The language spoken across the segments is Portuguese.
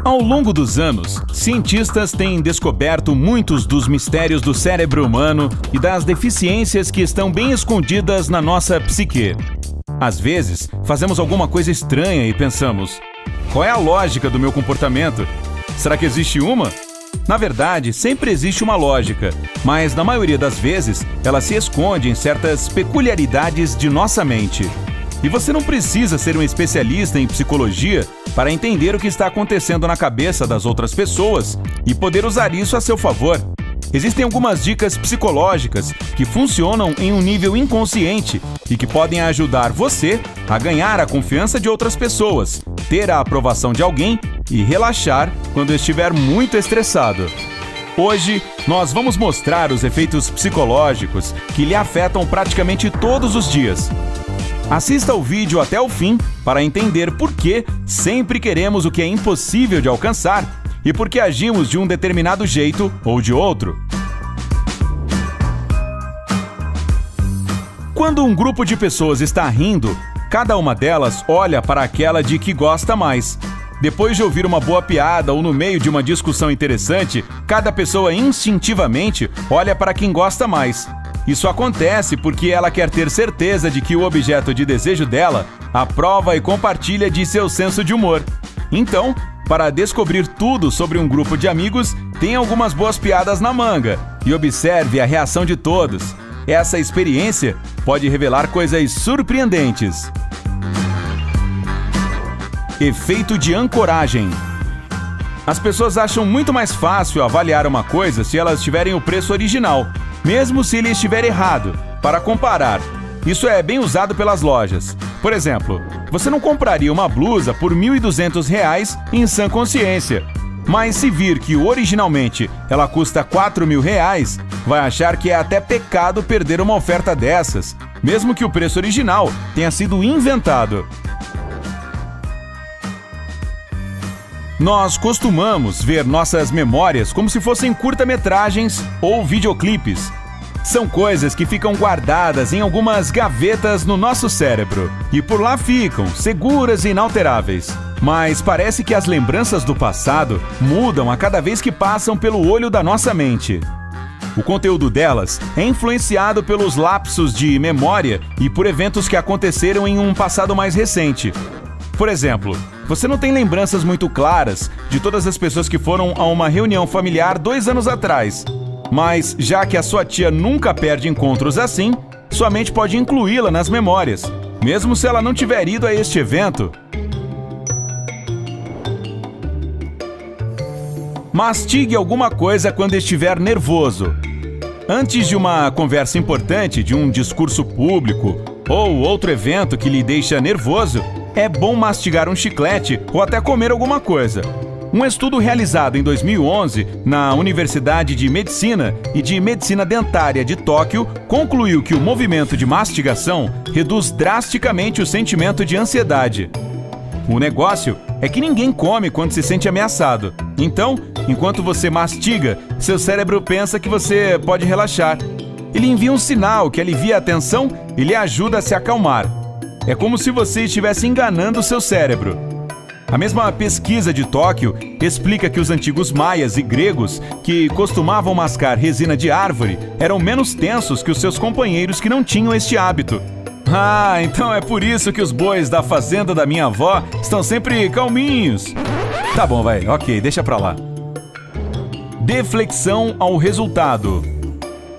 Ao longo dos anos, cientistas têm descoberto muitos dos mistérios do cérebro humano e das deficiências que estão bem escondidas na nossa psique. Às vezes, fazemos alguma coisa estranha e pensamos: qual é a lógica do meu comportamento? Será que existe uma? Na verdade, sempre existe uma lógica, mas na maioria das vezes, ela se esconde em certas peculiaridades de nossa mente. E você não precisa ser um especialista em psicologia para entender o que está acontecendo na cabeça das outras pessoas e poder usar isso a seu favor. Existem algumas dicas psicológicas que funcionam em um nível inconsciente e que podem ajudar você a ganhar a confiança de outras pessoas, ter a aprovação de alguém e relaxar quando estiver muito estressado. Hoje, nós vamos mostrar os efeitos psicológicos que lhe afetam praticamente todos os dias. Assista o vídeo até o fim para entender por que sempre queremos o que é impossível de alcançar e por que agimos de um determinado jeito ou de outro. Quando um grupo de pessoas está rindo, cada uma delas olha para aquela de que gosta mais. Depois de ouvir uma boa piada ou no meio de uma discussão interessante, cada pessoa instintivamente olha para quem gosta mais. Isso acontece porque ela quer ter certeza de que o objeto de desejo dela aprova e compartilha de seu senso de humor. Então, para descobrir tudo sobre um grupo de amigos, tem algumas boas piadas na manga e observe a reação de todos. Essa experiência pode revelar coisas surpreendentes. Efeito de ancoragem. As pessoas acham muito mais fácil avaliar uma coisa se elas tiverem o preço original, mesmo se ele estiver errado, para comparar. Isso é bem usado pelas lojas. Por exemplo, você não compraria uma blusa por R$ 1.200 em sã consciência. Mas se vir que originalmente ela custa R$ 4.000, vai achar que é até pecado perder uma oferta dessas, mesmo que o preço original tenha sido inventado. Nós costumamos ver nossas memórias como se fossem curta-metragens ou videoclipes. São coisas que ficam guardadas em algumas gavetas no nosso cérebro e por lá ficam, seguras e inalteráveis. Mas parece que as lembranças do passado mudam a cada vez que passam pelo olho da nossa mente. O conteúdo delas é influenciado pelos lapsos de memória e por eventos que aconteceram em um passado mais recente. Por exemplo, você não tem lembranças muito claras de todas as pessoas que foram a uma reunião familiar 2 anos atrás. Mas, já que a sua tia nunca perde encontros assim, sua mente pode incluí-la nas memórias, mesmo se ela não tiver ido a este evento. Mastigue alguma coisa quando estiver nervoso. Antes de uma conversa importante, de um discurso público ou outro evento que lhe deixa nervoso, é bom mastigar um chiclete ou até comer alguma coisa. Um estudo realizado em 2011 na Universidade de Medicina e de Medicina Dentária de Tóquio concluiu que o movimento de mastigação reduz drasticamente o sentimento de ansiedade. O negócio é que ninguém come quando se sente ameaçado. Então, enquanto você mastiga, seu cérebro pensa que você pode relaxar. Ele envia um sinal que alivia a tensão e lhe ajuda a se acalmar. É como se você estivesse enganando o seu cérebro. A mesma pesquisa de Tóquio explica que os antigos maias e gregos, que costumavam mascar resina de árvore, eram menos tensos que os seus companheiros que não tinham este hábito. Ah, então é por isso que os bois da fazenda da minha avó estão sempre calminhos. Tá bom, vai, ok, deixa pra lá. Deflexão ao resultado.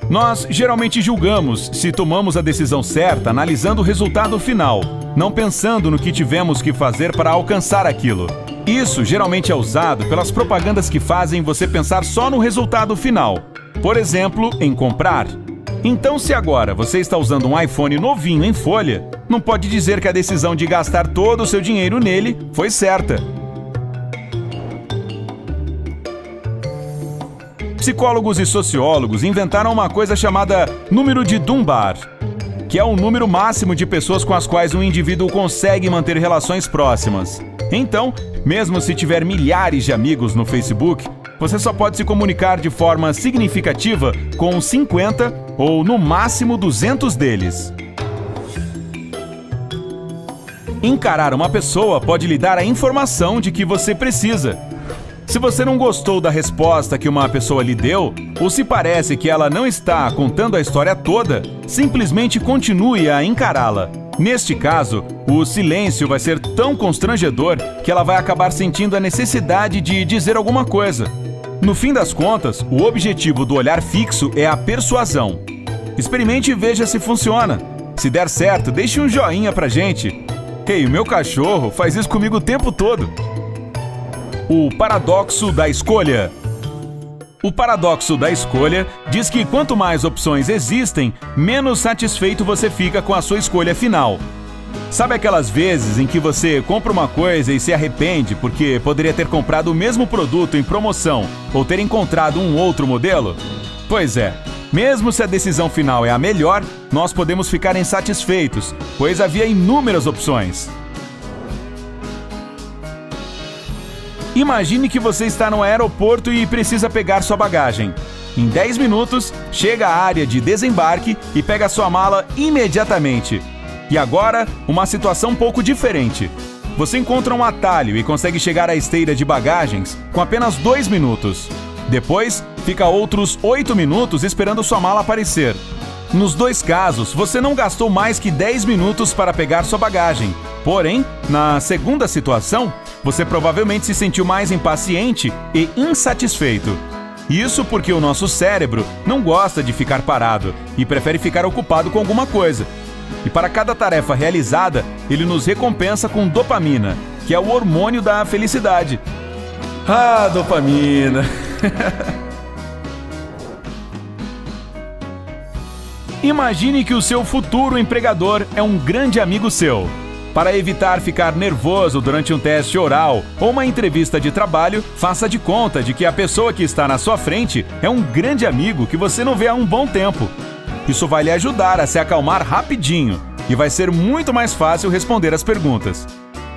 Nós geralmente julgamos se tomamos a decisão certa analisando o resultado final, não pensando no que tivemos que fazer para alcançar aquilo. Isso geralmente é usado pelas propagandas que fazem você pensar só no resultado final. Por exemplo, em comprar. Então, se agora você está usando um iPhone novinho em folha, não pode dizer que a decisão de gastar todo o seu dinheiro nele foi certa. Psicólogos e sociólogos inventaram uma coisa chamada número de Dunbar, que é o número máximo de pessoas com as quais um indivíduo consegue manter relações próximas. Então, mesmo se tiver milhares de amigos no Facebook, você só pode se comunicar de forma significativa com 50 ou, no máximo, 200 deles. Encarar uma pessoa pode lhe dar a informação de que você precisa. Se você não gostou da resposta que uma pessoa lhe deu, ou se parece que ela não está contando a história toda, simplesmente continue a encará-la. Neste caso, o silêncio vai ser tão constrangedor que ela vai acabar sentindo a necessidade de dizer alguma coisa. No fim das contas, o objetivo do olhar fixo é a persuasão. Experimente e veja se funciona. Se der certo, deixe um joinha pra gente. Ei, o meu cachorro faz isso comigo o tempo todo. O paradoxo da escolha. O paradoxo da escolha diz que quanto mais opções existem, menos satisfeito você fica com a sua escolha final. Sabe aquelas vezes em que você compra uma coisa e se arrepende porque poderia ter comprado o mesmo produto em promoção ou ter encontrado um outro modelo? Pois é, mesmo se a decisão final é a melhor, nós podemos ficar insatisfeitos, pois havia inúmeras opções. Imagine que você está no aeroporto e precisa pegar sua bagagem. Em 10 minutos, chega à área de desembarque e pega sua mala imediatamente. E agora, uma situação um pouco diferente. Você encontra um atalho e consegue chegar à esteira de bagagens com apenas 2 minutos. Depois, fica outros 8 minutos esperando sua mala aparecer. Nos dois casos, você não gastou mais que 10 minutos para pegar sua bagagem. Porém, na segunda situação, você provavelmente se sentiu mais impaciente e insatisfeito. Isso porque o nosso cérebro não gosta de ficar parado e prefere ficar ocupado com alguma coisa. E para cada tarefa realizada, ele nos recompensa com dopamina, que é o hormônio da felicidade. Ah, dopamina! Imagine que o seu futuro empregador é um grande amigo seu. Para evitar ficar nervoso durante um teste oral ou uma entrevista de trabalho, faça de conta de que a pessoa que está na sua frente é um grande amigo que você não vê há um bom tempo. Isso vai lhe ajudar a se acalmar rapidinho e vai ser muito mais fácil responder as perguntas.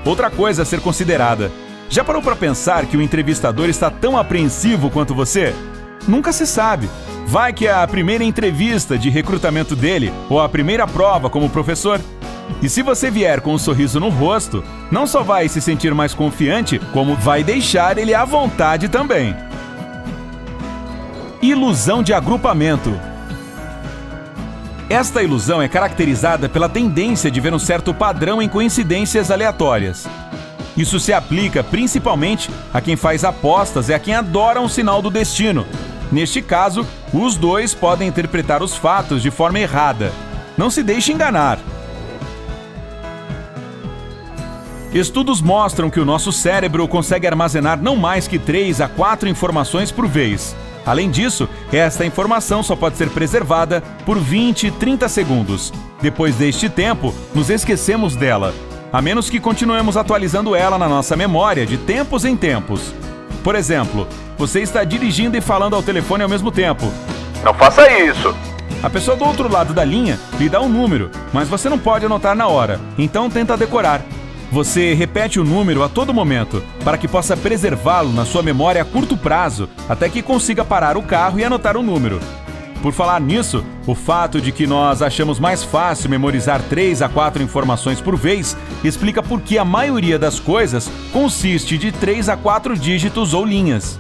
Outra coisa a ser considerada: já parou para pensar que o entrevistador está tão apreensivo quanto você? Nunca se sabe. Vai que é a primeira entrevista de recrutamento dele ou a primeira prova como professor. E se você vier com um sorriso no rosto, não só vai se sentir mais confiante, como vai deixar ele à vontade também. Ilusão de agrupamento. Esta ilusão é caracterizada pela tendência de ver um certo padrão em coincidências aleatórias. Isso se aplica principalmente a quem faz apostas e a quem adora um sinal do destino. Neste caso, os dois podem interpretar os fatos de forma errada. Não se deixe enganar. Estudos mostram que o nosso cérebro consegue armazenar não mais que 3 a 4 informações por vez. Além disso, esta informação só pode ser preservada por 20, 30 segundos. Depois deste tempo, nos esquecemos dela, a menos que continuemos atualizando ela na nossa memória de tempos em tempos. Por exemplo, você está dirigindo e falando ao telefone ao mesmo tempo. Não faça isso! A pessoa do outro lado da linha lhe dá um número, mas você não pode anotar na hora, então tenta decorar. Você repete o número a todo momento, para que possa preservá-lo na sua memória a curto prazo, até que consiga parar o carro e anotar o número. Por falar nisso, o fato de que nós achamos mais fácil memorizar 3 a 4 informações por vez explica por que a maioria das coisas consiste de 3 a 4 dígitos ou linhas.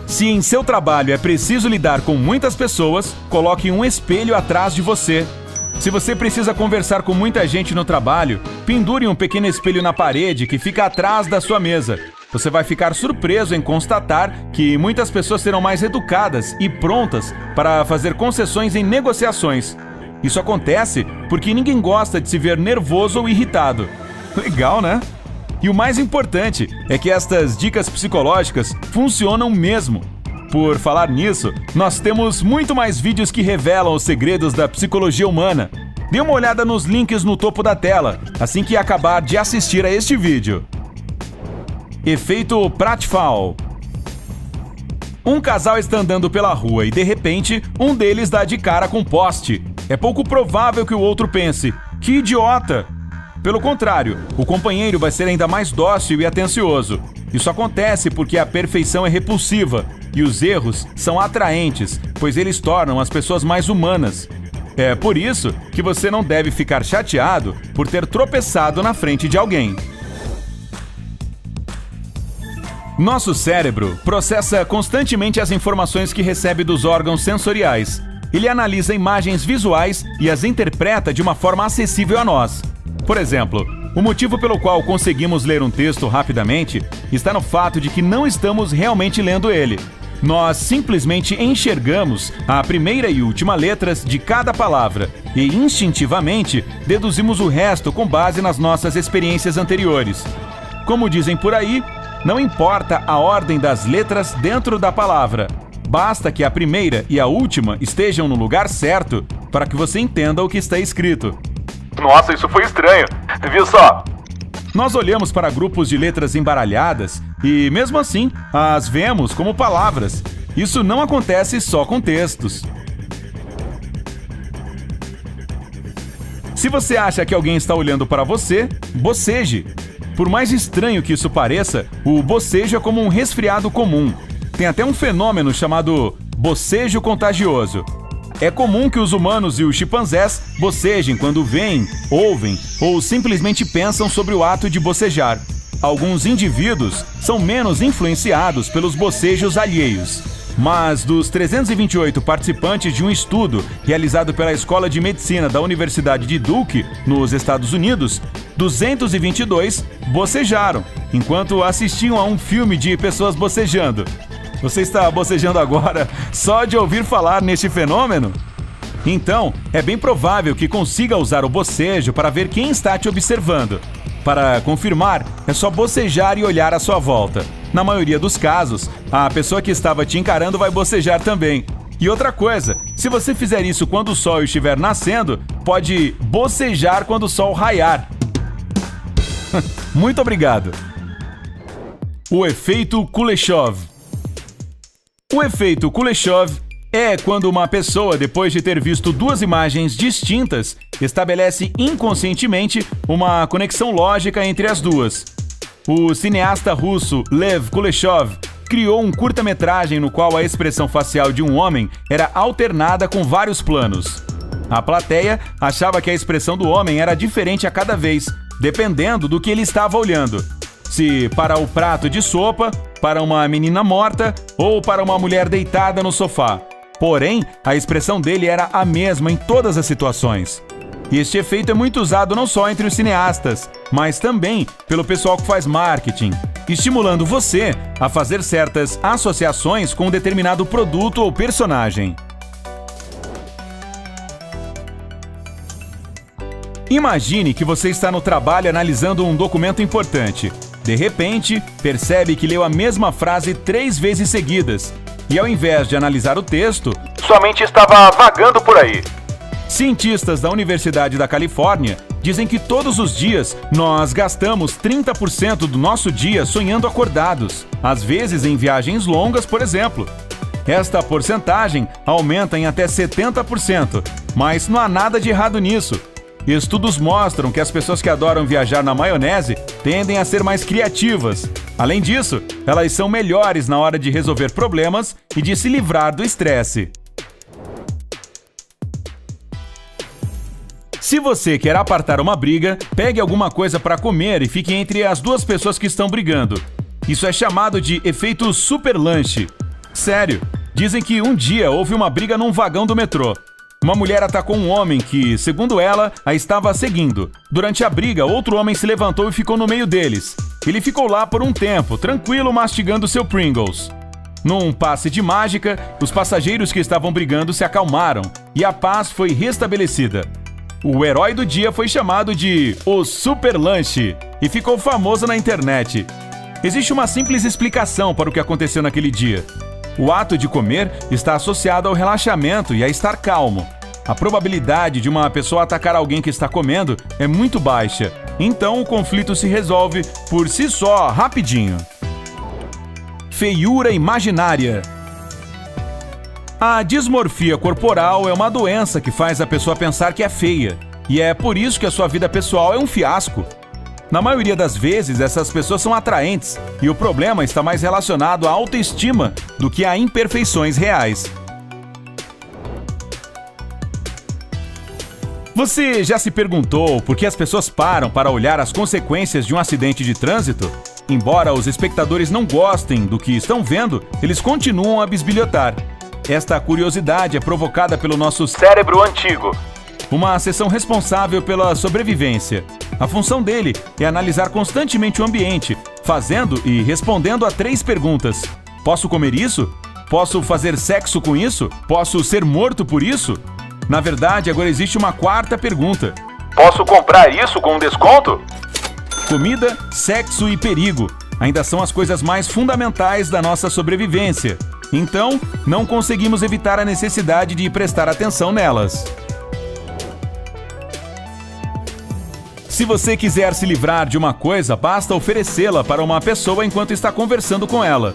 Se em seu trabalho é preciso lidar com muitas pessoas, coloque um espelho atrás de você. Se você precisa conversar com muita gente no trabalho, pendure um pequeno espelho na parede que fica atrás da sua mesa. Você vai ficar surpreso em constatar que muitas pessoas serão mais educadas e prontas para fazer concessões em negociações. Isso acontece porque ninguém gosta de se ver nervoso ou irritado. Legal, né? E o mais importante é que estas dicas psicológicas funcionam mesmo. Por falar nisso, nós temos muito mais vídeos que revelam os segredos da psicologia humana. Dê uma olhada nos links no topo da tela, assim que acabar de assistir a este vídeo. Efeito Pratfall. Um casal está andando pela rua e, de repente, um deles dá de cara com um poste. É pouco provável que o outro pense: que idiota! Pelo contrário, o companheiro vai ser ainda mais dócil e atencioso. Isso acontece porque a perfeição é repulsiva e os erros são atraentes, pois eles tornam as pessoas mais humanas. É por isso que você não deve ficar chateado por ter tropeçado na frente de alguém. Nosso cérebro processa constantemente as informações que recebe dos órgãos sensoriais. Ele analisa imagens visuais e as interpreta de uma forma acessível a nós. Por exemplo, o motivo pelo qual conseguimos ler um texto rapidamente está no fato de que não estamos realmente lendo ele. Nós simplesmente enxergamos a primeira e última letras de cada palavra e instintivamente deduzimos o resto com base nas nossas experiências anteriores. Como dizem por aí, não importa a ordem das letras dentro da palavra, basta que a primeira e a última estejam no lugar certo para que você entenda o que está escrito. Nossa, isso foi estranho. Viu só? Nós olhamos para grupos de letras embaralhadas e, mesmo assim, as vemos como palavras. Isso não acontece só com textos. Se você acha que alguém está olhando para você, boceje. Por mais estranho que isso pareça, o bocejo é como um resfriado comum. Tem até um fenômeno chamado bocejo contagioso. É comum que os humanos e os chimpanzés bocejem quando veem, ouvem ou simplesmente pensam sobre o ato de bocejar. Alguns indivíduos são menos influenciados pelos bocejos alheios. Mas dos 328 participantes de um estudo realizado pela Escola de Medicina da Universidade de Duke, nos Estados Unidos, 222 bocejaram, enquanto assistiam a um filme de pessoas bocejando. Você está bocejando agora só de ouvir falar neste fenômeno? Então, é bem provável que consiga usar o bocejo para ver quem está te observando. Para confirmar, é só bocejar e olhar à sua volta. Na maioria dos casos, a pessoa que estava te encarando vai bocejar também. E outra coisa, se você fizer isso quando o sol estiver nascendo, pode bocejar quando o sol raiar. Muito obrigado. O efeito Kuleshov. O efeito Kuleshov é quando uma pessoa, depois de ter visto duas imagens distintas, estabelece inconscientemente uma conexão lógica entre as duas. O cineasta russo Lev Kuleshov criou um curta-metragem no qual a expressão facial de um homem era alternada com vários planos. A plateia achava que a expressão do homem era diferente a cada vez, dependendo do que ele estava olhando. Se para o prato de sopa, para uma menina morta ou para uma mulher deitada no sofá. Porém, a expressão dele era a mesma em todas as situações. Este efeito é muito usado não só entre os cineastas, mas também pelo pessoal que faz marketing, estimulando você a fazer certas associações com um determinado produto ou personagem. Imagine que você está no trabalho analisando um documento importante. De repente, percebe que leu a mesma frase 3 vezes seguidas, e ao invés de analisar o texto, sua mente estava vagando por aí. Cientistas da Universidade da Califórnia dizem que todos os dias nós gastamos 30% do nosso dia sonhando acordados, às vezes em viagens longas, por exemplo. Esta porcentagem aumenta em até 70%, mas não há nada de errado nisso. Estudos mostram que as pessoas que adoram viajar na maionese tendem a ser mais criativas. Além disso, elas são melhores na hora de resolver problemas e de se livrar do estresse. Se você quer apartar uma briga, pegue alguma coisa para comer e fique entre as duas pessoas que estão brigando. Isso é chamado de efeito super lanche. Sério, dizem que um dia houve uma briga num vagão do metrô. Uma mulher atacou um homem que, segundo ela, a estava seguindo. Durante a briga, outro homem se levantou e ficou no meio deles. Ele ficou lá por um tempo, tranquilo, mastigando seu Pringles. Num passe de mágica, os passageiros que estavam brigando se acalmaram e a paz foi restabelecida. O herói do dia foi chamado de o Super Lanche e ficou famoso na internet. Existe uma simples explicação para o que aconteceu naquele dia. O ato de comer está associado ao relaxamento e a estar calmo. A probabilidade de uma pessoa atacar alguém que está comendo é muito baixa, então o conflito se resolve por si só rapidinho. Feiura imaginária. A dismorfia corporal é uma doença que faz a pessoa pensar que é feia, e é por isso que a sua vida pessoal é um fiasco. Na maioria das vezes, essas pessoas são atraentes, e o problema está mais relacionado à autoestima do que a imperfeições reais. Você já se perguntou por que as pessoas param para olhar as consequências de um acidente de trânsito? Embora os espectadores não gostem do que estão vendo, eles continuam a bisbilhotar. Esta curiosidade é provocada pelo nosso Cérebro antigo. uma seção responsável pela sobrevivência. A função dele é analisar constantemente o ambiente, fazendo e respondendo a 3 perguntas. Posso comer isso? Posso fazer sexo com isso? Posso ser morto por isso? Na verdade, agora existe uma 4ª pergunta. Posso comprar isso com desconto? Comida, sexo e perigo ainda são as coisas mais fundamentais da nossa sobrevivência. Então, não conseguimos evitar a necessidade de prestar atenção nelas. Se você quiser se livrar de uma coisa, basta oferecê-la para uma pessoa enquanto está conversando com ela.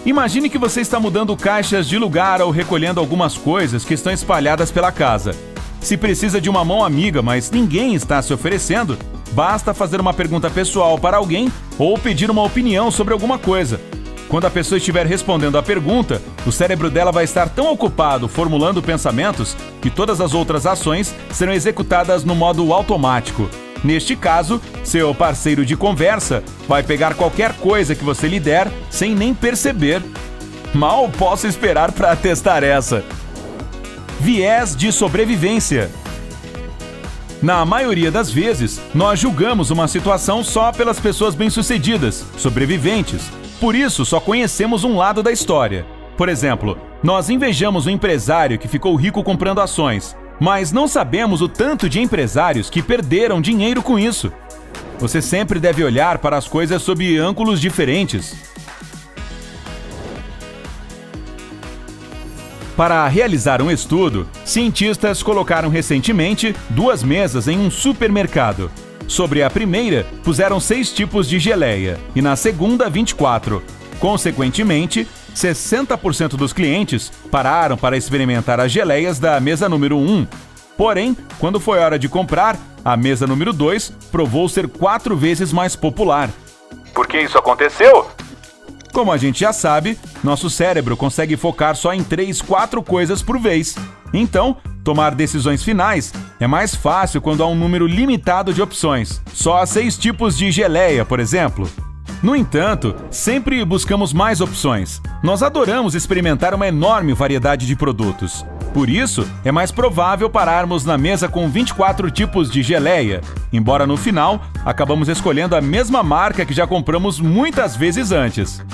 Imagine que você está mudando caixas de lugar ou recolhendo algumas coisas que estão espalhadas pela casa. Se precisa de uma mão amiga, mas ninguém está se oferecendo, basta fazer uma pergunta pessoal para alguém ou pedir uma opinião sobre alguma coisa. Quando a pessoa estiver respondendo a pergunta, o cérebro dela vai estar tão ocupado formulando pensamentos que todas as outras ações serão executadas no modo automático. Neste caso, seu parceiro de conversa vai pegar qualquer coisa que você lhe der sem nem perceber. Mal posso esperar para testar essa. Viés de sobrevivência. Na maioria das vezes, nós julgamos uma situação só pelas pessoas bem-sucedidas, sobreviventes. Por isso, só conhecemos um lado da história. Por exemplo, nós invejamos um empresário que ficou rico comprando ações, mas não sabemos o tanto de empresários que perderam dinheiro com isso. Você sempre deve olhar para as coisas sob ângulos diferentes. Para realizar um estudo, cientistas colocaram recentemente 2 mesas em um supermercado. Sobre a primeira, puseram 6 tipos de geleia e na segunda, 24. Consequentemente, 60% dos clientes pararam para experimentar as geleias da mesa número 1. Porém, quando foi hora de comprar, a mesa número 2 provou ser 4 vezes mais popular. Por que isso aconteceu? Como a gente já sabe, nosso cérebro consegue focar só em 3, 4 coisas por vez. Então, tomar decisões finais é mais fácil quando há um número limitado de opções. Só 6 tipos de geleia, por exemplo. No entanto, sempre buscamos mais opções. Nós adoramos experimentar uma enorme variedade de produtos. Por isso, é mais provável pararmos na mesa com 24 tipos de geleia, embora no final acabamos escolhendo a mesma marca que já compramos muitas vezes antes.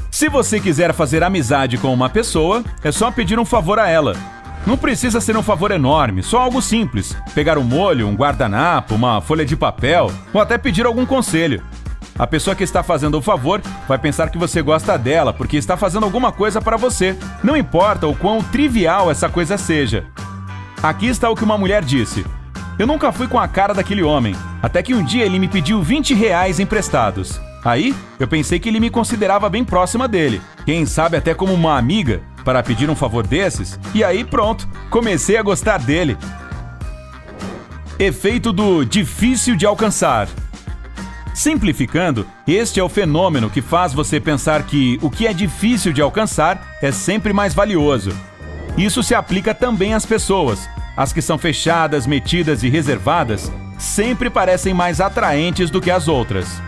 Se você quiser fazer amizade com uma pessoa, é só pedir um favor a ela. Não precisa ser um favor enorme, só algo simples. Pegar um molho, um guardanapo, uma folha de papel ou até pedir algum conselho. A pessoa que está fazendo o favor vai pensar que você gosta dela porque está fazendo alguma coisa para você. Não importa o quão trivial essa coisa seja. Aqui está o que uma mulher disse. Eu nunca fui com a cara daquele homem, até que um dia ele me pediu R$20 emprestados. Aí, eu pensei que ele me considerava bem próxima dele. Quem sabe até como uma amiga, para pedir um favor desses. E aí pronto, comecei a gostar dele. Efeito do difícil de alcançar. Simplificando, este é o fenômeno que faz você pensar que o que é difícil de alcançar é sempre mais valioso. Isso se aplica também às pessoas. As que são fechadas, metidas e reservadas sempre parecem mais atraentes do que as outras.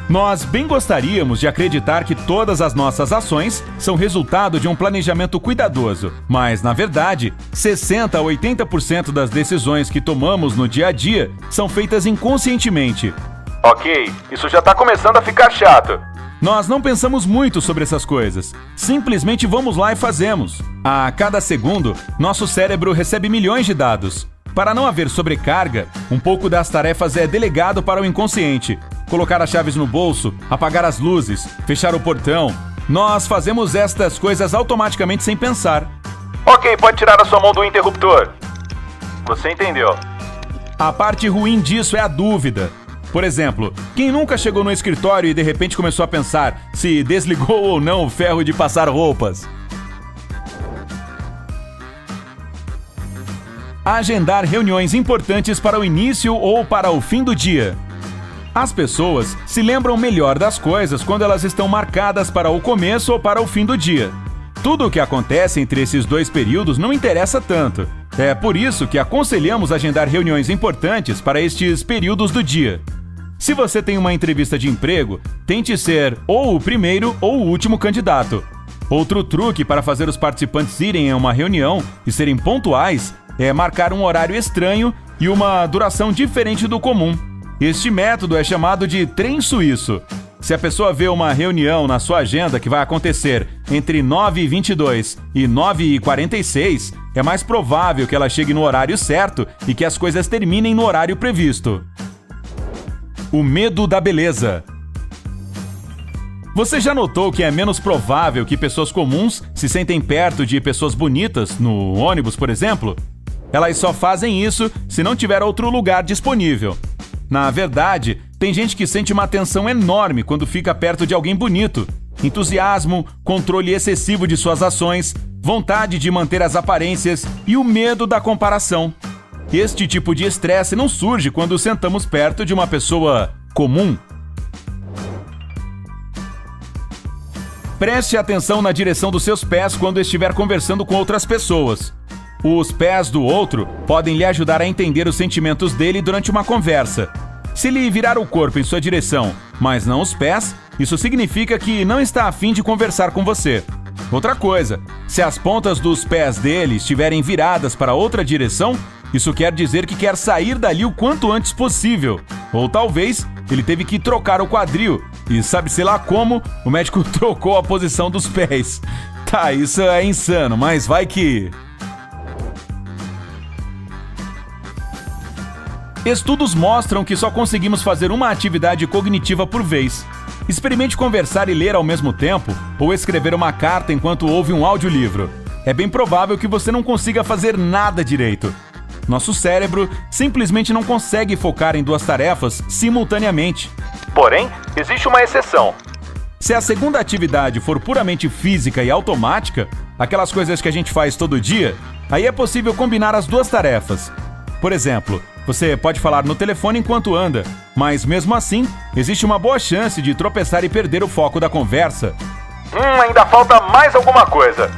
Nós bem gostaríamos de acreditar que todas as nossas ações são resultado de um planejamento cuidadoso, mas, na verdade, 60 a 80% das decisões que tomamos no dia a dia são feitas inconscientemente. Ok, isso já tá começando a ficar chato. Nós não pensamos muito sobre essas coisas, simplesmente vamos lá e fazemos. A cada segundo, nosso cérebro recebe milhões de dados. Para não haver sobrecarga, um pouco das tarefas é delegado para o inconsciente. Colocar as chaves no bolso, apagar as luzes, fechar o portão. Nós fazemos estas coisas automaticamente sem pensar. Ok, pode tirar a sua mão do interruptor. Você entendeu. A parte ruim disso é a dúvida. Por exemplo, quem nunca chegou no escritório e de repente começou a pensar se desligou ou não o ferro de passar roupas? Agendar reuniões importantes para o início ou para o fim do dia. As pessoas se lembram melhor das coisas quando elas estão marcadas para o começo ou para o fim do dia. Tudo o que acontece entre esses 2 períodos não interessa tanto. É por isso que aconselhamos agendar reuniões importantes para estes períodos do dia. Se você tem uma entrevista de emprego, tente ser ou o primeiro ou o último candidato. Outro truque para fazer os participantes irem a uma reunião e serem pontuais é marcar um horário estranho e uma duração diferente do comum. Este método é chamado de trem suíço. Se a pessoa vê uma reunião na sua agenda que vai acontecer entre 9h22 e 9h46, é mais provável que ela chegue no horário certo e que as coisas terminem no horário previsto. O medo da beleza. Você já notou que é menos provável que pessoas comuns se sentem perto de pessoas bonitas, no ônibus, por exemplo? Elas só fazem isso se não tiver outro lugar disponível. Na verdade, tem gente que sente uma tensão enorme quando fica perto de alguém bonito. Entusiasmo, controle excessivo de suas ações, vontade de manter as aparências e o medo da comparação. Este tipo de estresse não surge quando sentamos perto de uma pessoa comum. Preste atenção na direção dos seus pés quando estiver conversando com outras pessoas. Os pés do outro podem lhe ajudar a entender os sentimentos dele durante uma conversa. Se ele virar o corpo em sua direção, mas não os pés, isso significa que não está a fim de conversar com você. Outra coisa, se as pontas dos pés dele estiverem viradas para outra direção, isso quer dizer que quer sair dali o quanto antes possível. Ou talvez ele teve que trocar o quadril e sabe-se lá como o médico trocou a posição dos pés. Tá, isso é insano, mas vai que... Estudos mostram que só conseguimos fazer uma atividade cognitiva por vez. Experimente conversar e ler ao mesmo tempo, ou escrever uma carta enquanto ouve um audiolivro. É bem provável que você não consiga fazer nada direito. Nosso cérebro simplesmente não consegue focar em duas tarefas simultaneamente. Porém, existe uma exceção. Se a segunda atividade for puramente física e automática, aquelas coisas que a gente faz todo dia, aí é possível combinar as duas tarefas. Por exemplo, você pode falar no telefone enquanto anda, mas mesmo assim, existe uma boa chance de tropeçar e perder o foco da conversa. Ainda falta mais alguma coisa.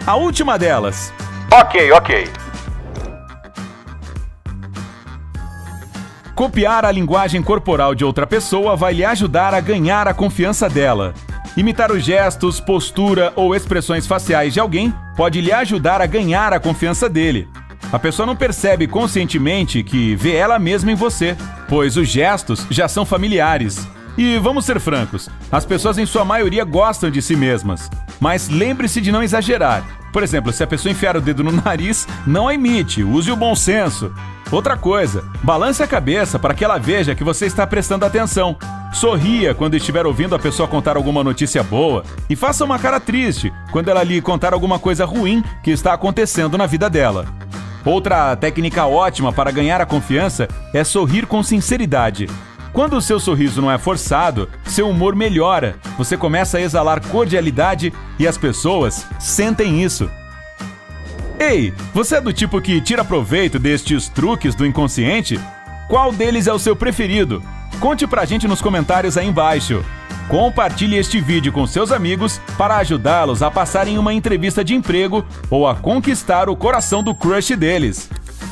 A última delas. Ok. Copiar a linguagem corporal de outra pessoa vai lhe ajudar a ganhar a confiança dela. Imitar os gestos, postura ou expressões faciais de alguém pode lhe ajudar a ganhar a confiança dele. A pessoa não percebe conscientemente que vê ela mesma em você, pois os gestos já são familiares. E vamos ser francos, as pessoas em sua maioria gostam de si mesmas. Mas lembre-se de não exagerar. Por exemplo, se a pessoa enfiar o dedo no nariz, não a imite, use o bom senso. Outra coisa, balance a cabeça para que ela veja que você está prestando atenção. Sorria quando estiver ouvindo a pessoa contar alguma notícia boa e faça uma cara triste quando ela lhe contar alguma coisa ruim que está acontecendo na vida dela. Outra técnica ótima para ganhar a confiança é sorrir com sinceridade. Quando o seu sorriso não é forçado, seu humor melhora, você começa a exalar cordialidade e as pessoas sentem isso. Ei, você é do tipo que tira proveito destes truques do inconsciente? Qual deles é o seu preferido? Conte pra gente nos comentários aí embaixo. Compartilhe este vídeo com seus amigos para ajudá-los a passarem uma entrevista de emprego ou a conquistar o coração do crush deles.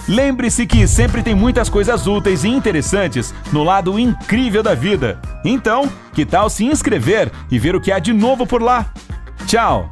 Lembre-se que sempre tem muitas coisas úteis e interessantes no lado incrível da vida. Então, que tal se inscrever e ver o que há de novo por lá? Tchau!